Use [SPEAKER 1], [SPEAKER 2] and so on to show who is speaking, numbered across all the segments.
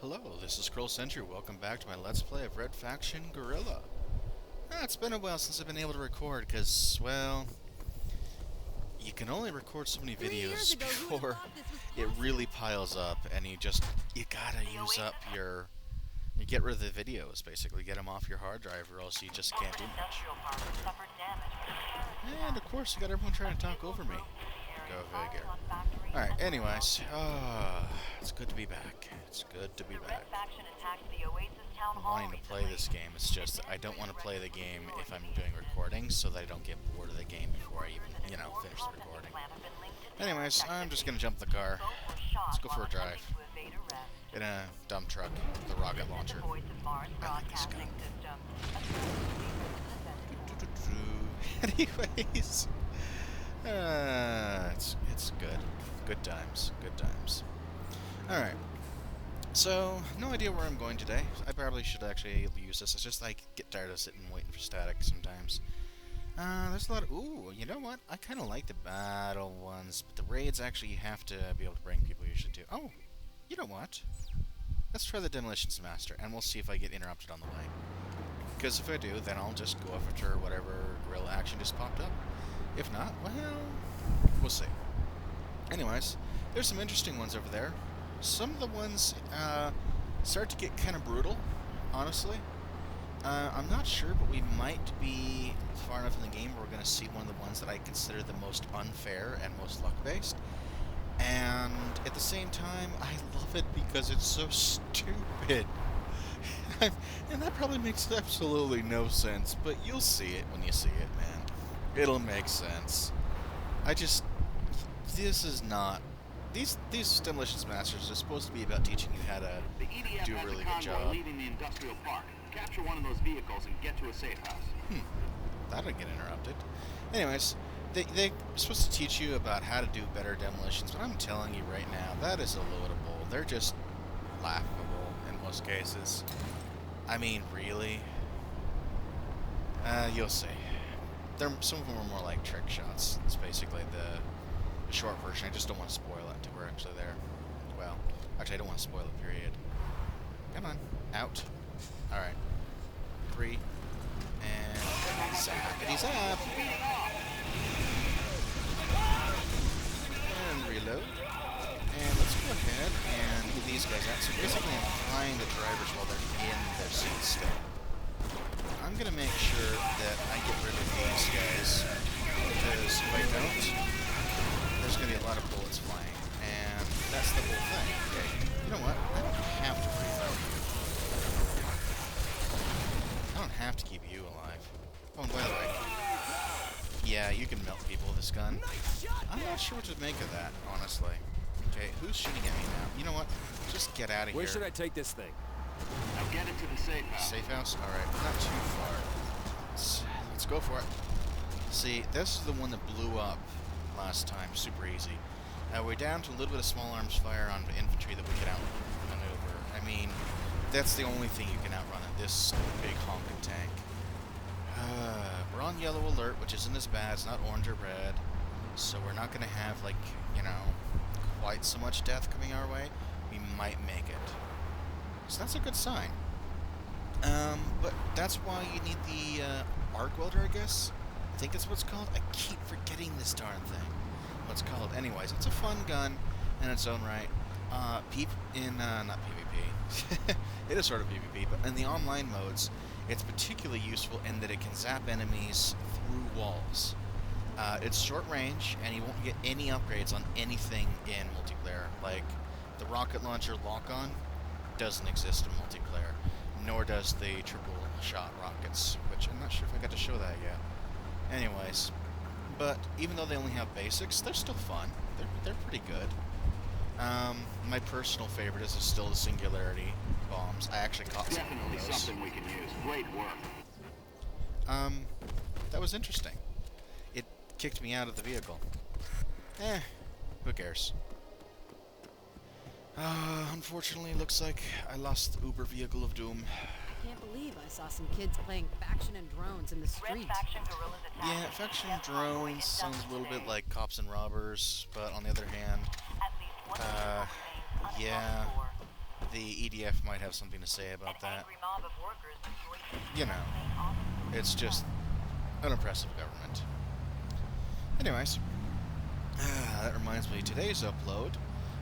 [SPEAKER 1] Hello, this is Scroll Sentry. Welcome back to my Let's Play of Red Faction Guerrilla. It's been a while since I've been able to record, because, well, you can only record so many videos before it really piles up, and you gotta use up you get rid of the videos, basically. Get them off your hard drive, or else you just can't do much. And, of course, you got everyone trying to talk over me. Go figure. Alright, anyways, it's good to be back. It's good to be back. I'm wanting to play this game, it's just that I don't want to play the game if I'm doing recordings, so that I don't get bored of the game before I even, finish the recording. Anyways, I'm just gonna jump in the car. Let's go for a drive. In a dump truck with a rocket launcher. I like this gun. Anyways, it's good. Good times. Good times. Alright. So, no idea where I'm going today. I probably should actually use this. It's just like, get tired of sitting and waiting for static sometimes. There's a lot of... Ooh, you know what? I kind of like the battle ones, but the raids actually you have to be able to bring people usually to. Oh, you know what? Let's try the Demolitions Master, and we'll see if I get interrupted on the way. Because if I do, then I'll just go after whatever guerrilla action just popped up. If not, well, we'll see. Anyways, there's some interesting ones over there. Some of the ones start to get kind of brutal, honestly. I'm not sure, but we might be far enough in the game where we're going to see one of the ones that I consider the most unfair and most luck-based. And at the same time, I love it because it's so stupid. And that probably makes absolutely no sense, but you'll see it when you see it, man. It'll make sense. This is not... These Demolitions Masters are supposed to be about teaching you how to do a really good job.
[SPEAKER 2] Leaving the industrial park. Capture one of those vehicles and get to a safe house.
[SPEAKER 1] That'll get interrupted. Anyways, they're supposed to teach you about how to do better demolitions, but I'm telling you right now, that is a load of bull. They're just laughable in most cases. I mean, really? You'll see. Some of them are more like trick shots. It's basically the short version. I just don't want to spoil it until we're actually there. Well, actually, I don't want to spoil it, period. Come on. Out. Alright. 3. And... zappity zap! And reload. And let's go ahead and move these guys out. So basically I'm flying the drivers while they're in their seats still. I'm gonna make sure that I get rid of these guys, because if I don't, there's gonna be a lot of bullets flying, and that's the whole thing. Okay, you know what? I don't have to reload you. I don't have to keep you alive. Oh, and by the way, yeah, you can melt people with this gun. I'm not sure what to make of that, honestly. Okay, who's shooting at me now? You know what? Just get out of here.
[SPEAKER 3] Where should I take this thing?
[SPEAKER 2] Now get into the safe house.
[SPEAKER 1] Safe house? Alright, not too far. Let's go for it. See, this is the one that blew up last time. Super easy. We're down to a little bit of small arms fire on the infantry that we can outmaneuver. I mean, that's the only thing you can outrun in this big honking tank. We're on yellow alert, which isn't as bad. It's not orange or red. So we're not going to have, like, quite so much death coming our way. We might make it. So that's a good sign. But that's why you need the arc welder, I guess. I think that's what it's called. I keep forgetting this darn thing. What's called. Anyways, it's a fun gun in its own right. Not PvP. It is sort of PvP, but in the online modes, it's particularly useful in that it can zap enemies through walls. It's short range, and you won't get any upgrades on anything in multiplayer. Like, the rocket launcher lock-on doesn't exist in multiplayer, nor does the triple shot rockets, which I'm not sure if I got to show that yet. Anyways, but even though they only have basics, they're still fun. They're pretty good. My personal favorite is still the singularity bombs. I actually caught some of those.
[SPEAKER 2] Definitely something we can use. Great work.
[SPEAKER 1] That was interesting. It kicked me out of the vehicle. Who cares? Unfortunately, looks like I lost the Uber vehicle of doom.
[SPEAKER 4] I can't believe I saw some kids playing Faction and Drones in the street.
[SPEAKER 1] Yeah, Faction and Drones sounds a little bit like Cops and Robbers, but on the other hand, yeah, the EDF might have something to say about that. You know, it's just an oppressive government. Anyways, that reminds me, today's upload,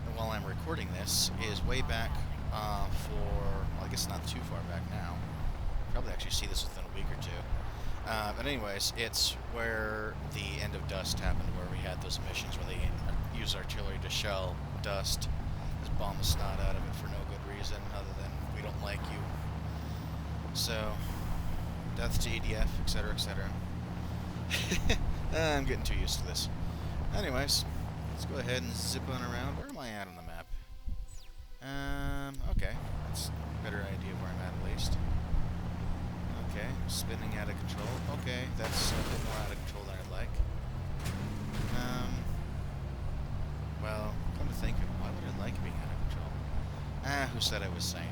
[SPEAKER 1] and while I'm recording this, is way back well, I guess not too far back now. Probably actually see this within a week or two. But anyways, it's where the end of Dust happened, where we had those missions where they used artillery to shell Dust, just bomb the snot out of it for no good reason other than we don't like you. So, death to EDF, etc., etc. I'm getting too used to this. Anyways, let's go ahead and zip on around. Where am I at on the map? Okay. That's a better idea of where I'm at least. Okay, spinning out of control. Okay, that's a bit more out of control than I'd like. Well, come to think of it, why would I like being out of control? Who said I was sane?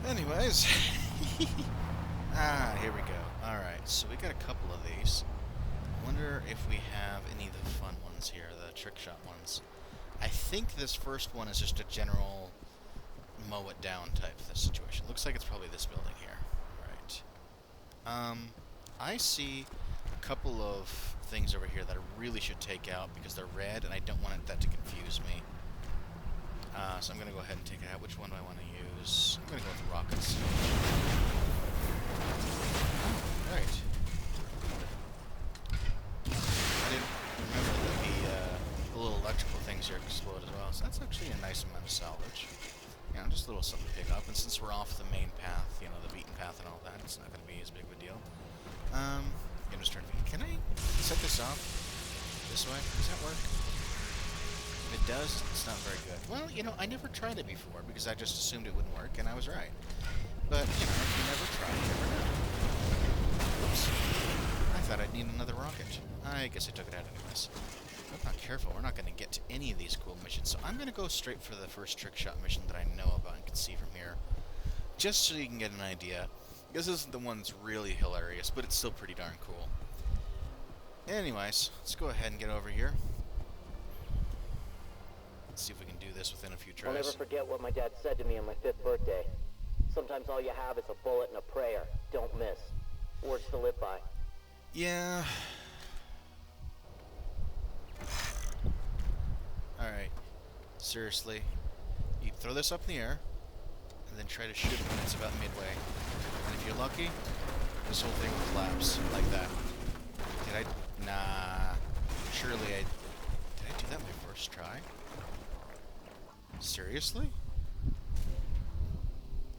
[SPEAKER 1] Anyways. Here we go. Alright, so we got a couple of these. Wonder if we have any of the fun ones here, the trick shot ones. I think this first one is just a general mow it down type of situation. Looks like it's probably this building here. Right. I see a couple of things over here that I really should take out because they're red and I don't want that to confuse me. So I'm going to go ahead and take it out. Which one do I want to use? I'm going to go with the rockets. Right. I didn't remember that the little electrical things here explode as well, so that's actually a nice amount of salvage. You know, just a little something to pick up, and since we're off the main path, you know, the beaten path and all that, it's not going to be as big of a deal. Can I set this off this way? Does that work? If it does, it's not very good. Well, you know, I never tried it before, because I just assumed it wouldn't work, and I was right. But, you know, if you never try, you never know. Oops. I thought I'd need another rocket. I guess I took it out anyways. If I'm not careful, we're not going to get to any of these cool missions, so I'm going to go straight for the first trick shot mission that I know about and can see from here. Just so you can get an idea. This isn't the one that's really hilarious, but it's still pretty darn cool. Anyways, let's go ahead and get over here. Let's see if we can do this within a few tries.
[SPEAKER 3] I'll never forget what my dad said to me on my 5th birthday. Sometimes all you have is a bullet and a prayer. Don't miss. Words to live by.
[SPEAKER 1] Yeah. Alright. Seriously. You throw this up in the air, and then try to shoot it when it's about midway. And if you're lucky, this whole thing will collapse like that. Did I? Nah. Surely I... Did I do that my first try? Seriously?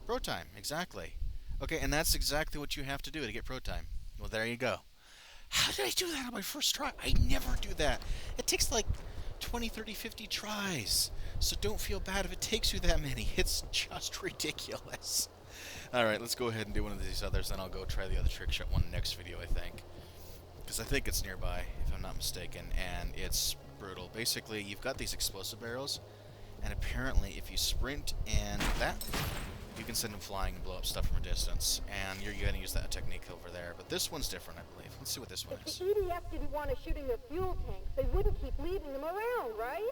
[SPEAKER 1] Pro time, exactly. Okay, and that's exactly what you have to do to get pro time. Well, there you go. How did I do that on my first try? I never do that. It takes like 20, 30, 50 tries. So don't feel bad if it takes you that many. It's just ridiculous. Alright, let's go ahead and do one of these others, then I'll go try the other trick shot one next video, I think. Because I think it's nearby, if I'm not mistaken, and it's brutal. Basically, you've got these explosive barrels, and apparently if you sprint and that, you can send them flying and blow up stuff from a distance. And you're going to use that technique over there. But this one's different, I believe. Let's see what this one
[SPEAKER 5] If
[SPEAKER 1] is.
[SPEAKER 5] the EDF didn't want to shoot in their fuel tanks, they wouldn't keep leaving them around, right?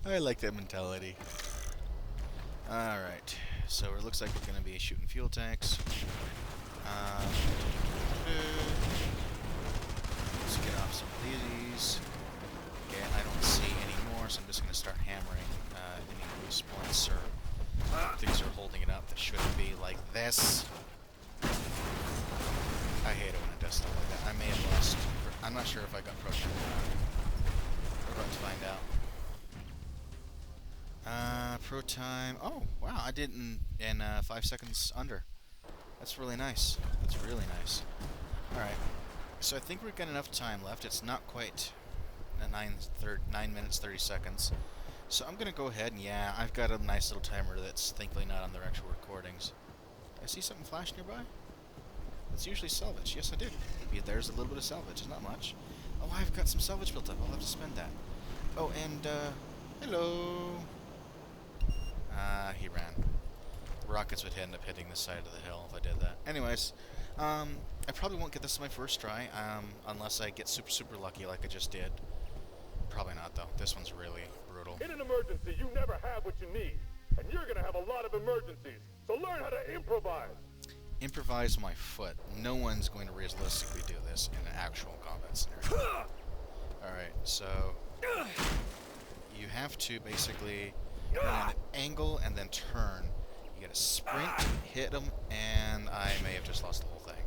[SPEAKER 1] I like that mentality. Alright, so it looks like we're going to be shooting fuel tanks. Let's get off some of these. Okay, I don't see any more, so I'm just going to start hammering any loose points or things are holding it up that shouldn't be, like this. I hate it when it does stuff like that. I may have lost. I'm not sure if I got crushed or not. We're about to find out. Pro time. Oh, wow, I did in 5 seconds under. That's really nice. That's really nice. Alright, so I think we've got enough time left. It's not quite 9 minutes, 30 seconds. So I'm going to go ahead and, yeah, I've got a nice little timer that's thankfully not on the actual recordings. Did I see something flash nearby? That's usually salvage. Yes, I did. There's a little bit of salvage. It's not much. Oh, I've got some salvage built up. I'll have to spend that. Oh, and, hello. He ran. The rockets would end up hitting the side of the hill if I did that. Anyways, I probably won't get this my first try, unless I get super, super lucky like I just did. Probably not, though. This one's really brutal.
[SPEAKER 6] In an emergency, you never have emergencies, so learn how to improvise.
[SPEAKER 1] Improvise my foot. No one's going to realistically do this in an actual combat scenario. Alright, so you have to basically run an angle and then turn. You gotta sprint, hit them, and I may have just lost the whole thing.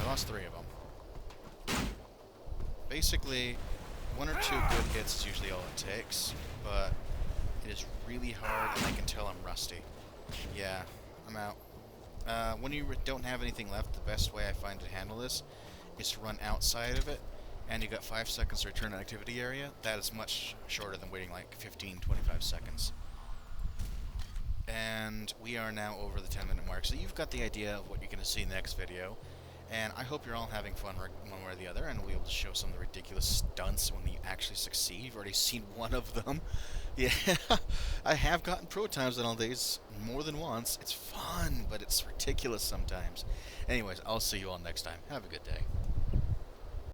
[SPEAKER 1] I lost 3 of them. Basically, 1 or 2 good hits is usually all it takes, but it is really hard, and I can tell I'm rusty. Yeah, I'm out. When you don't have anything left, the best way I find to handle this is to run outside of it, and you got 5 seconds to return to activity area. That is much shorter than waiting like 15-25 seconds. And we are now over the 10-minute mark, so you've got the idea of what you're going to see in the next video. And I hope you're all having fun one way or the other, and we'll be able to show some of the ridiculous stunts when you actually succeed. You've already seen one of them. Yeah, I have gotten pro times on all these more than once. It's fun, but it's ridiculous sometimes. Anyways, I'll see you all next time. Have a good day.